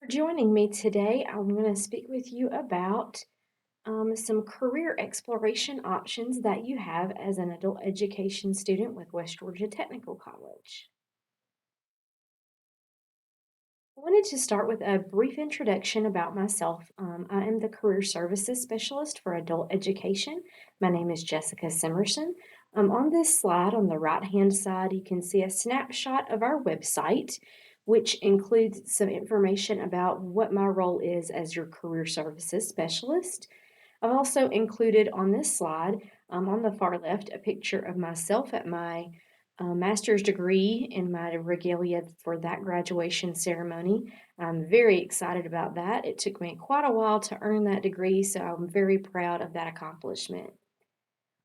For joining me today. I'm going to speak with you about some career exploration options that you have as an adult education student with West Georgia Technical College. I wanted to start with a brief introduction about myself. I am the Career Services Specialist for Adult Education. My name is Jessica Simerson. On this slide on the right-hand side, you can see a snapshot of our website, which includes some information about what my role is as your Career Services Specialist. I've also included on this slide, on the far left, a picture of myself at my master's degree in my regalia for that graduation ceremony. I'm very excited about that. It took me quite a while to earn that degree, so I'm very proud of that accomplishment.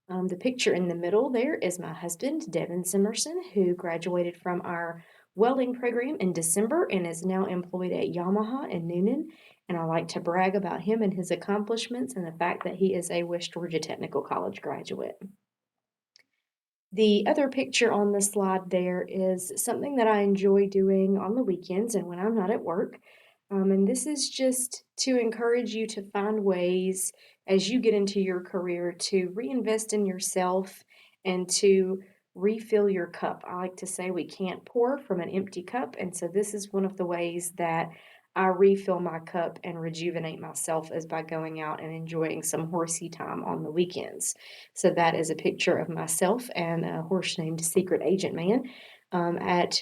The picture in the middle there is my husband, Devin Simerson, who graduated from our welding program in December and is now employed at Yamaha in Noonan. And I like to brag about him and his accomplishments and the fact that he is a West Georgia Technical College graduate. The other picture on the slide there is something that I enjoy doing on the weekends and when I'm not at work. And this is just to encourage you to find ways as you get into your career to reinvest in yourself and to refill your cup. I like to say we can't pour from an empty cup. And so this is one of the ways that I refill my cup and rejuvenate myself is by going out and enjoying some horsey time on the weekends. So that is a picture of myself and a horse named Secret Agent Man at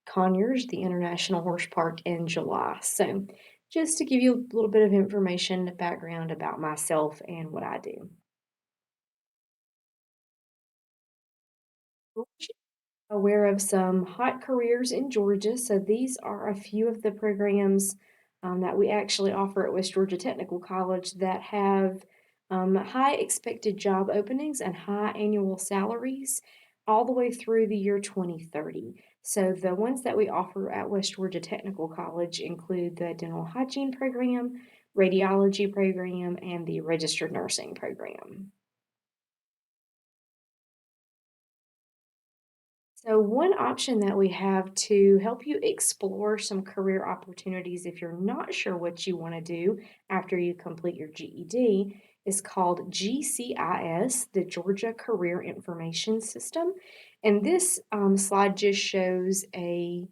Conyers, the International Horse Park in July. So just to give you a little bit of information, background about myself and what I do. Aware of some hot careers in Georgia. So these are a few of the programs that we actually offer at West Georgia Technical College that have high expected job openings and high annual salaries all the way through the year 2030. So the ones that we offer at West Georgia Technical College include the dental hygiene program, radiology program, and the registered nursing program. So, one option that we have to help you explore some career opportunities if you're not sure what you want to do after you complete your GED is called GCIS, the Georgia Career Information System. And this slide just shows a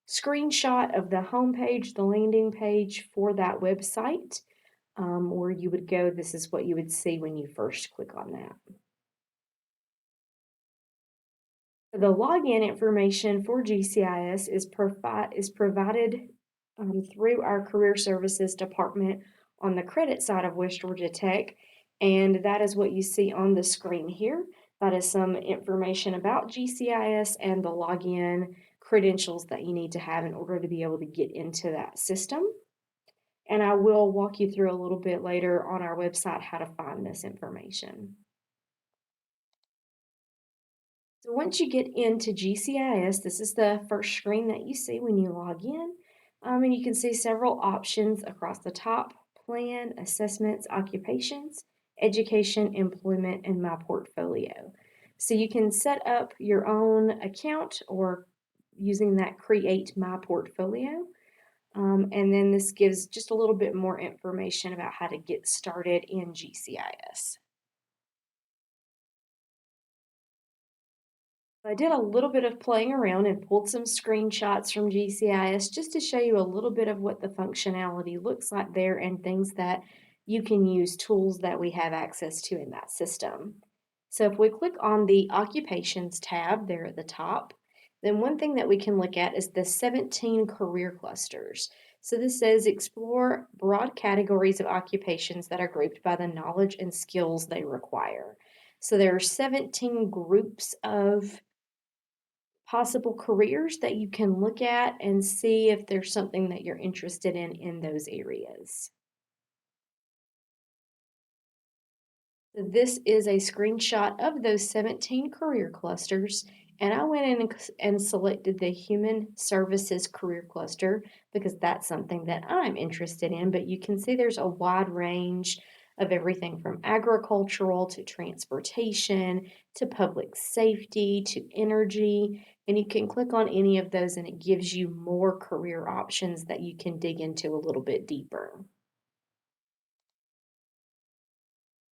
screenshot of the homepage, the landing page for that website, where you would go. This is what you would see when you first click on that. The login information for GCIS is provided through our Career Services Department on the credit side of West Georgia Tech, and that is what you see on the screen here. That is some information about GCIS and the login credentials that you need to have in order to be able to get into that system. And I will walk you through a little bit later on our website how to find this information. So once you get into GCIS, this is the first screen that you see when you log in. And you can see several options across the top: plan, assessments, occupations, education, employment, and my portfolio. So you can set up your own account or using that create my portfolio. And then this gives just a little bit more information about how to get started in GCIS. I did a little bit of playing around and pulled some screenshots from GCIS just to show you a little bit of what the functionality looks like there and things that you can use, tools that we have access to in that system. So if we click on the Occupations tab there at the top, then one thing that we can look at is the 17 career clusters. So this says explore broad categories of occupations that are grouped by the knowledge and skills they require. So there are 17 groups of possible careers that you can look at and see if there's something that you're interested in those areas. So this is a screenshot of those 17 career clusters, and I went in and selected the Human Services Career Cluster because that's something that I'm interested in, but you can see there's a wide range of everything from agricultural to transportation to public safety to energy. And you can click on any of those, and it gives you more career options that you can dig into a little bit deeper.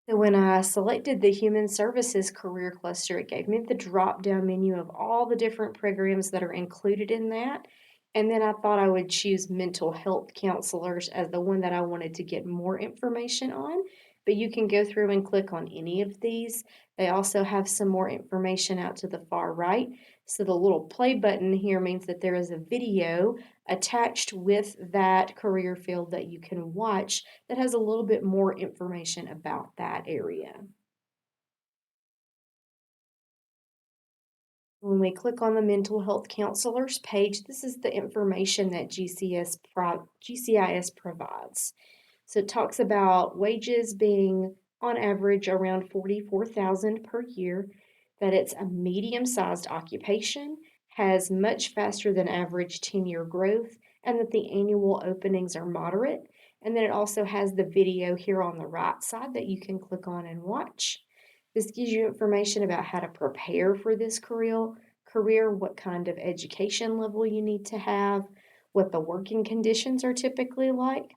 So when I selected the Human Services career cluster, it gave me the drop-down menu of all the different programs that are included in that. And then I thought I would choose mental health counselors as the one that I wanted to get more information on. But you can go through and click on any of these. They also have some more information out to the far right. So the little play button here means that there is a video attached with that career field that you can watch that has a little bit more information about that area. When we click on the mental health counselors page, this is the information that GCIS provides. So it talks about wages being on average around 44,000 per year, that it's a medium-sized occupation, has much faster than average 10-year growth, and that the annual openings are moderate. And then it also has the video here on the right side that you can click on and watch. This gives you information about how to prepare for this career, what kind of education level you need to have, what the working conditions are typically like,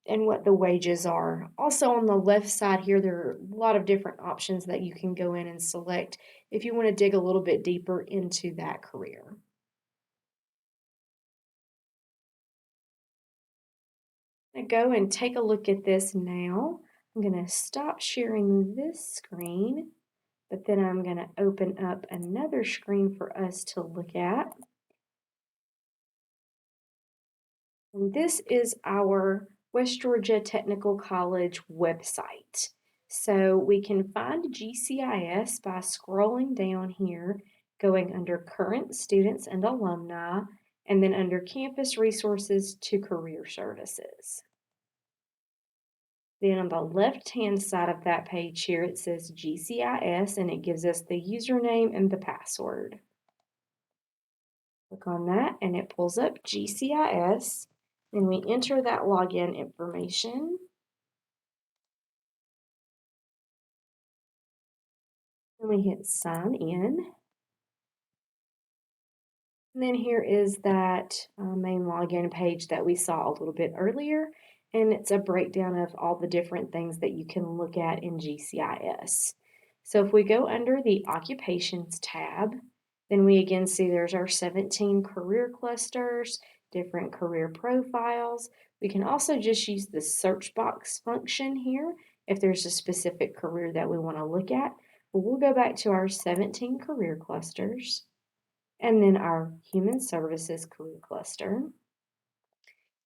and what the wages are. Also on the left side here, there are a lot of different options that you can go in and select if you want to dig a little bit deeper into that career. I'm going to go and take a look at this now. I'm going to stop sharing this screen, but then I'm going to open up another screen for us to look at. And this is our West Georgia Technical College website. So we can find GCIS by scrolling down here, going under Current Students and Alumni, and then under Campus Resources to Career Services. Then on the left-hand side of that page here, it says GCIS, and it gives us the username and the password. Click on that, and it pulls up GCIS. Then we enter that login information. And we hit sign in. And then here is that main login page that we saw a little bit earlier. And it's a breakdown of all the different things that you can look at in GCIS. So if we go under the Occupations tab, then we again see there's our 17 career clusters, different career profiles. We can also just use the search box function here if there's a specific career that we want to look at. But we'll go back to our 17 career clusters and then our Human Services career cluster.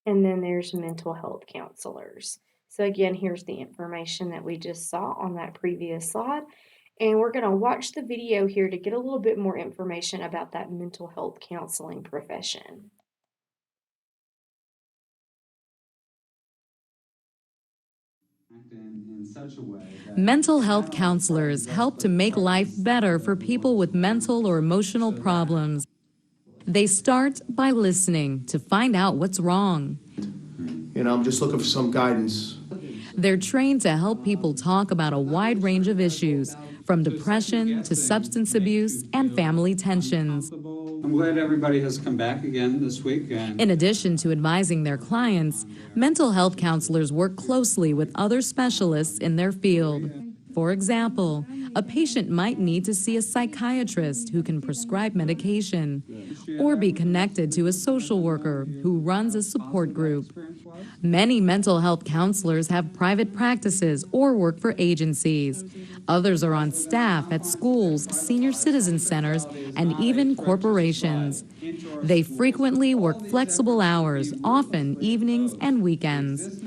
And then there's mental health counselors. So again, here's the information that we just saw on that previous slide. And we're going to watch the video here to get a little bit more information about that mental health counseling profession. Mental health counselors help to make life better for people with mental or emotional problems. They start by listening to find out what's wrong. I'm just looking for some guidance. They're trained to help people talk about a wide range of issues, from depression to substance abuse and family tensions. I'm glad everybody has come back again this week. In addition to advising their clients, mental health counselors work closely with other specialists in their field. For example, a patient might need to see a psychiatrist who can prescribe medication, or be connected to a social worker who runs a support group. Many mental health counselors have private practices or work for agencies. Others are on staff at schools, senior citizen centers, and even corporations. They frequently work flexible hours, often evenings and weekends.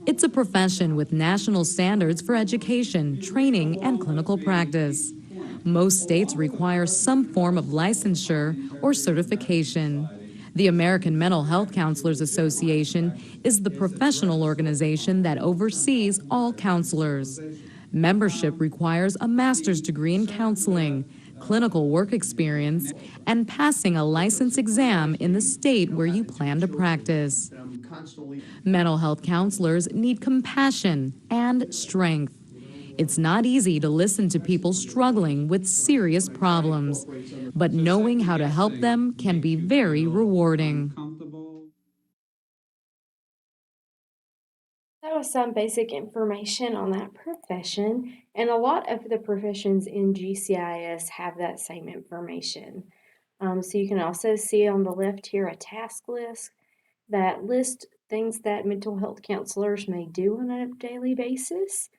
It's a profession with national standards for education, training, and clinical practice. Most states require some form of licensure or certification. The American Mental Health Counselors Association is the professional organization that oversees all counselors. Membership requires a master's degree in counseling, clinical work experience, and passing a license exam in the state where you plan to practice. Mental health counselors need compassion and strength. It's not easy to listen to people struggling with serious problems, but knowing how to help them can be very rewarding. Uncomfortable. That was some basic information on that profession, and a lot of the professions in GCIS have that same information. So you can also see on the left here a task list that lists things that mental health counselors may do on a daily basis.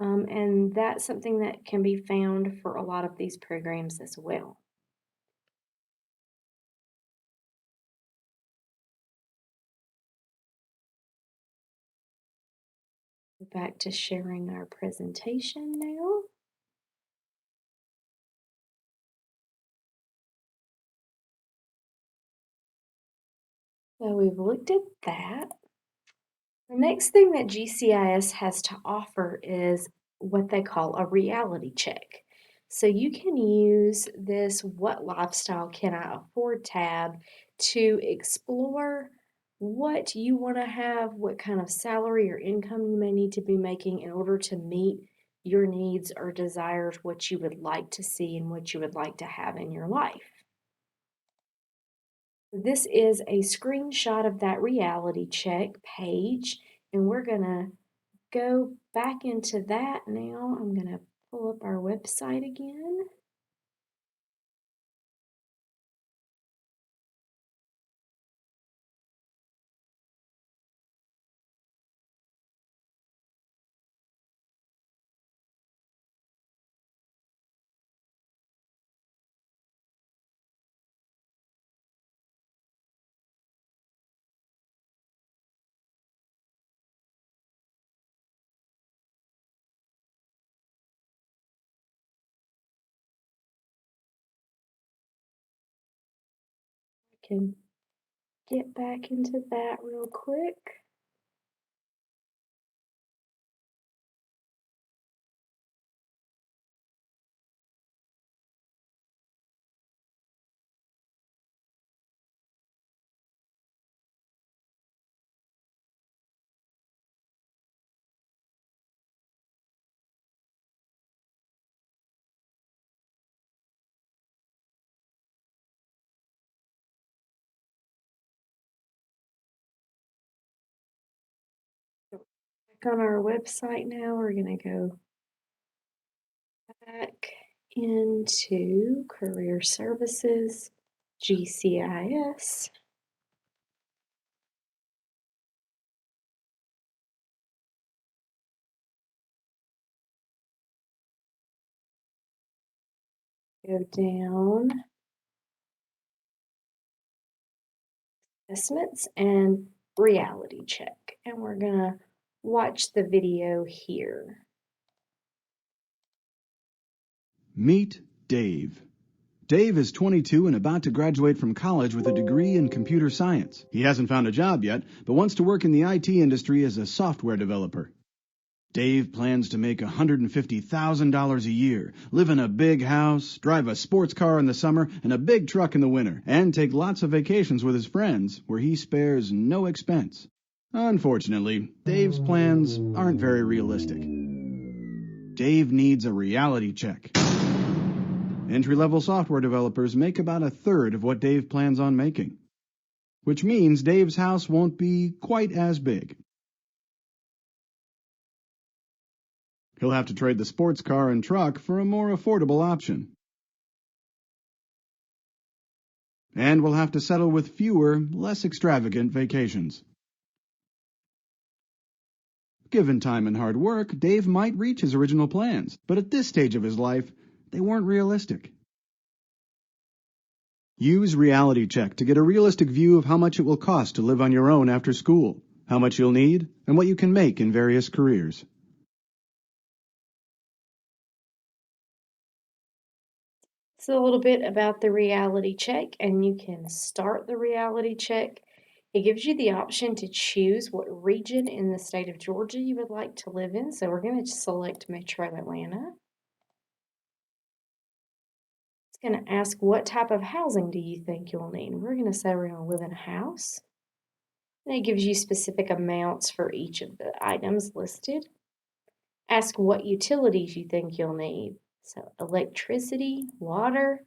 And that's something that can be found for a lot of these programs as well. Back to sharing our presentation now. So we've looked at that. The next thing that GCIS has to offer is what they call a reality check. So you can use this What Lifestyle Can I Afford tab to explore what you want to have, what kind of salary or income you may need to be making in order to meet your needs or desires, what you would like to see and what you would like to have in your life. This is a screenshot of that reality check page, and we're going to go back into that now. I'm going to pull up our website again. I can get back into that real quick. Back on our website now, we're going to go back into Career Services, GCIS. Go down assessments and reality check. And we're going to watch the video here. Meet Dave. Dave is 22 and about to graduate from college with a degree in computer science. He hasn't found a job yet, but wants to work in the IT industry as a software developer. Dave plans to make $150,000 a year, live in a big house, drive a sports car in the summer and a big truck in the winter, and take lots of vacations with his friends where he spares no expense. Unfortunately, Dave's plans aren't very realistic. Dave needs a reality check. Entry-level software developers make about a third of what Dave plans on making, which means Dave's house won't be quite as big. He'll have to trade the sports car and truck for a more affordable option. And will have to settle with fewer, less extravagant vacations. Given time and hard work, Dave might reach his original plans, but at this stage of his life, they weren't realistic. Use Reality Check to get a realistic view of how much it will cost to live on your own after school, how much you'll need, and what you can make in various careers. So a little bit about the reality check, and you can start the reality check. It gives you the option to choose what region in the state of Georgia you would like to live in. So we're going to select Metro Atlanta. It's going to ask what type of housing do you think you'll need? We're going to say we're going to live in a house. And it gives you specific amounts for each of the items listed. Ask what utilities you think you'll need. So electricity, water,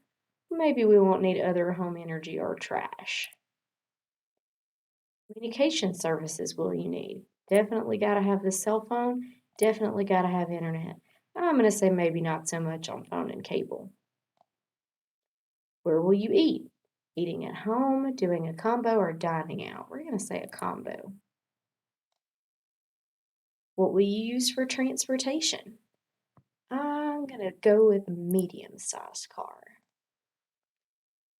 maybe we won't need other home energy or trash. Communication services will you need? Definitely got to have the cell phone, definitely got to have internet. I'm going to say maybe not so much on phone and cable. Where will you eat? Eating at home, doing a combo, or dining out? We're going to say a combo. What will you use for transportation? I'm going to go with medium-sized car.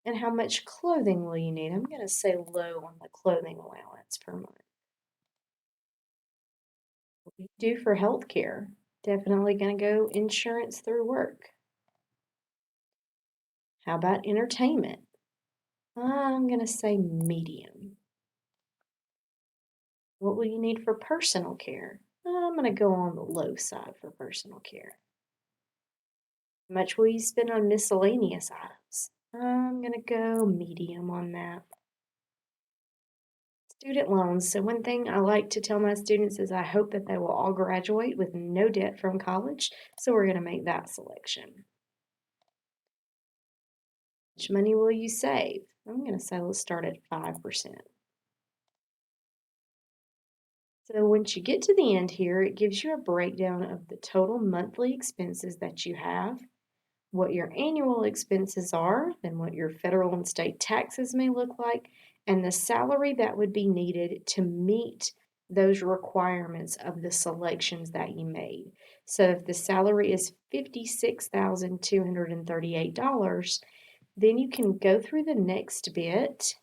And how much clothing will you need? I'm going to say low on the clothing allowance per month. What do you do for health care? Definitely going to go insurance through work. How about entertainment? I'm going to say medium. What will you need for personal care? I'm going to go on the low side for personal care. How much will you spend on miscellaneous items? I'm going to go medium on that. Student loans. So one thing I like to tell my students is I hope that they will all graduate with no debt from college. So we're going to make that selection. How much money will you save? I'm going to say let's start at 5%. So once you get to the end here, it gives you a breakdown of the total monthly expenses that you have, what your annual expenses are, then what your federal and state taxes may look like, and the salary that would be needed to meet those requirements of the selections that you made. So if the salary is $56,238, then you can go through the next bit.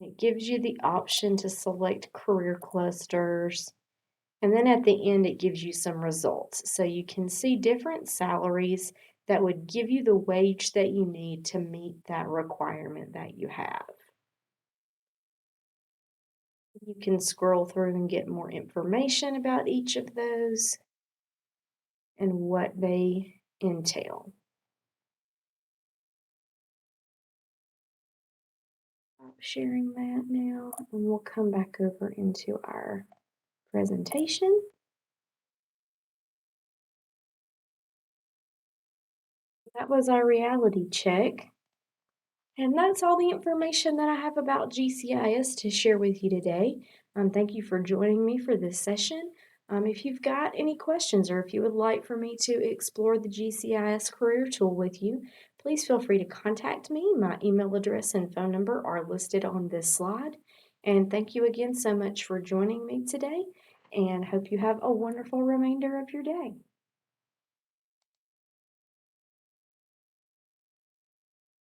It gives you the option to select career clusters. And then at the end, it gives you some results. So you can see different salaries that would give you the wage that you need to meet that requirement that you have. You can scroll through and get more information about each of those and what they entail. Stop sharing that now, and we'll come back over into our presentation. That was our reality check. And that's all the information that I have about GCIS to share with you today. Thank you for joining me for this session. If you've got any questions or if you would like for me to explore the GCIS career tool with you, please feel free to contact me. My email address and phone number are listed on this slide. And thank you again so much for joining me today, and hope you have a wonderful remainder of your day.